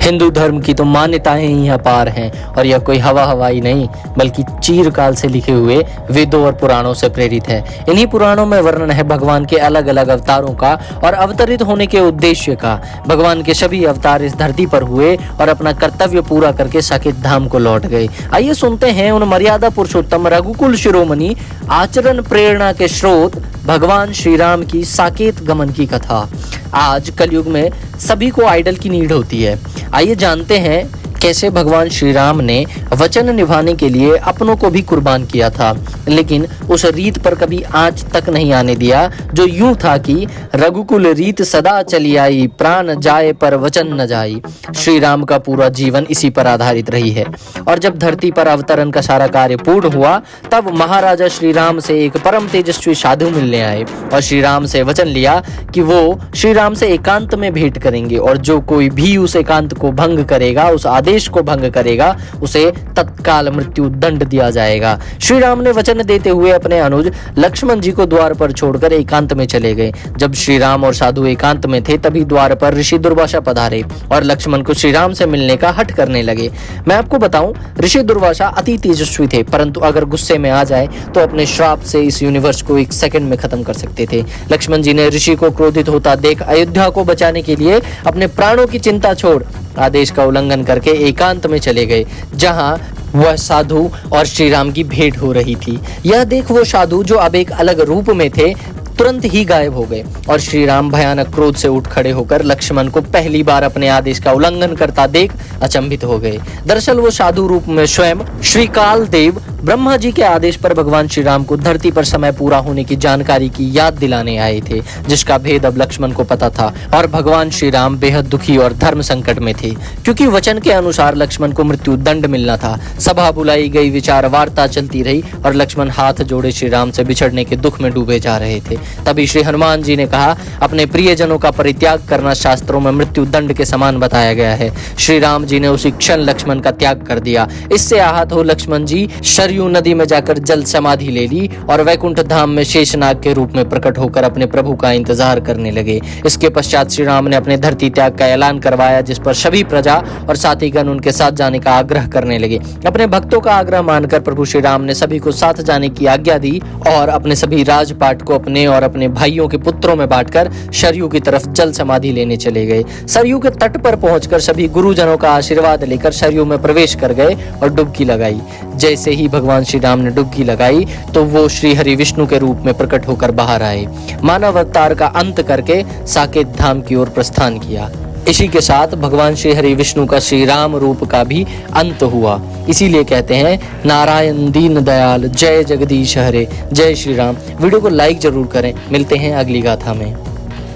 हिंदू धर्म की तो मान्यताएं ही अपार हैं और यह कोई हवा हवाई नहीं बल्कि चीरकाल से लिखे हुए वेदों और पुराणों से प्रेरित है। इन्हीं पुराणों में वर्णन है भगवान के अलग अलग अवतारों का और अवतरित होने के उद्देश्य का। भगवान के सभी अवतार इस धरती पर हुए और अपना कर्तव्य पूरा करके साकेत धाम को लौट गए। आइए सुनते हैं उन मर्यादा पुरुषोत्तम रघुकुल शिरोमणि आचरण प्रेरणा के स्रोत भगवान श्री राम की साकेत गमन की कथा। आज कलयुग में सभी को आइडल की नीड होती है। आइए जानते हैं कैसे भगवान श्री राम ने वचन निभाने के लिए अपनों को भी कुर्बान किया था, लेकिन उस रीत पर कभी आंच तक नहीं आने दिया जो यूं था कि रघुकुल रीत सदा चली आई, प्राण जाए पर वचन न जाई। श्री राम का पूरा जीवन इसी पर आधारित रही है। और जब धरती पर अवतरण का सारा कार्य पूर्ण हुआ तब महाराजा श्री राम से एक परम तेजस्वी साधु मिलने आए और श्री राम से वचन लिया कि वो श्री राम से एकांत में भेंट करेंगे और जो कोई भी उस एकांत को भंग करेगा, उस आदेश को भंग करेगा, उसे तत्काल मृत्यु दंड दिया जाएगा। श्री राम ने वचन देते हुए अपने अनुज लक्ष्मण जी को द्वार पर छोड़कर एकांत में चले गए। जब श्री राम और साधु एकांत में थे तभी द्वार पर ऋषि दुर्वासा पधारे और लक्ष्मण को श्री राम से मिलने का हठ करने लगे। मैं आपको बताऊं, ऋषि दुर्वासा अति तेजस्वी थे, परंतु अगर गुस्से में आ जाए तो अपने श्राप से इस यूनिवर्स को एक सेकंड में खत्म कर सकते थे। लक्ष्मण जी ने ऋषि को क्रोधित होता देख अयोध्या को बचाने के लिए अपने प्राणों की चिंता छोड़ आदेश का उल्लंघन करके एकांत में चले गए, जहां वह साधु और श्री राम की भेंट हो रही थी। यह देख वो साधु जो अब एक अलग रूप में थे तुरंत ही गायब हो गए और श्री राम भयानक क्रोध से उठ खड़े होकर लक्ष्मण को पहली बार अपने आदेश का उल्लंघन करता देख अचंभित हो गए। दरअसल वो साधु रूप में स्वयं श्री काल देव ब्रह्मा जी के आदेश पर भगवान श्री राम को धरती पर समय पूरा होने की जानकारी की याद दिलाने आए थे, जिसका भेद अब लक्ष्मण को पता था। और भगवान श्री राम बेहद दुखी और धर्म संकट में थे, क्योंकि वचन के अनुसार लक्ष्मण को मृत्यु दंड मिलना था। सभा बुलाई गई, विचार वार्ता चलती रही और लक्ष्मण हाथ जोड़े श्री राम से बिछड़ने के दुख में डूबे जा रहे थे। तभी श्री हनुमान जी ने कहा, अपने प्रियजनों का परित्याग करना शास्त्रों में मृत्यु दंड के समान बताया गया है। श्री राम जी ने उसी क्षण लक्ष्मण का त्याग कर दिया। इससे आहत हो लक्ष्मण जी सरयू नदी में जाकर जल समाधि ले ली और वैकुंठ धाम में शेषनाग के रूप में प्रकट होकर अपने प्रभु का इंतजार करने लगे। इसके पश्चात श्री राम ने अपने धरती त्याग का ऐलान करवाया, जिस पर सभी प्रजा और साथीगण उनके साथ जाने का आग्रह करने लगे। अपने भक्तों का आग्रह मानकर प्रभु श्री राम ने सभी को साथ जाने की आज्ञा दी और अपने सभी राजपाट को अपने और अपने भाइयों के पुत्रों में बांटकर सरयू की तरफ जल समाधि लेने चले गए। सरयू के तट पर पहुंचकर सभी गुरुजनों का आशीर्वाद लेकर सरयू में प्रवेश कर गए और डुबकी लगाई। जैसे ही भगवान श्री राम ने डुबकी लगाई तो वो श्री हरि विष्णु के रूप में प्रकट होकर बाहर आए। मानव अवतार का अंत करके साकेत धाम की ओर प्रस्थान किया। इसी के साथ भगवान श्री हरि विष्णु का श्री राम रूप का भी अंत हुआ। इसीलिए कहते हैं, नारायण दीन दयाल, जय जगदीश हरे, जय श्री राम। वीडियो को लाइक जरूर करें। मिलते हैं अगली गाथा में।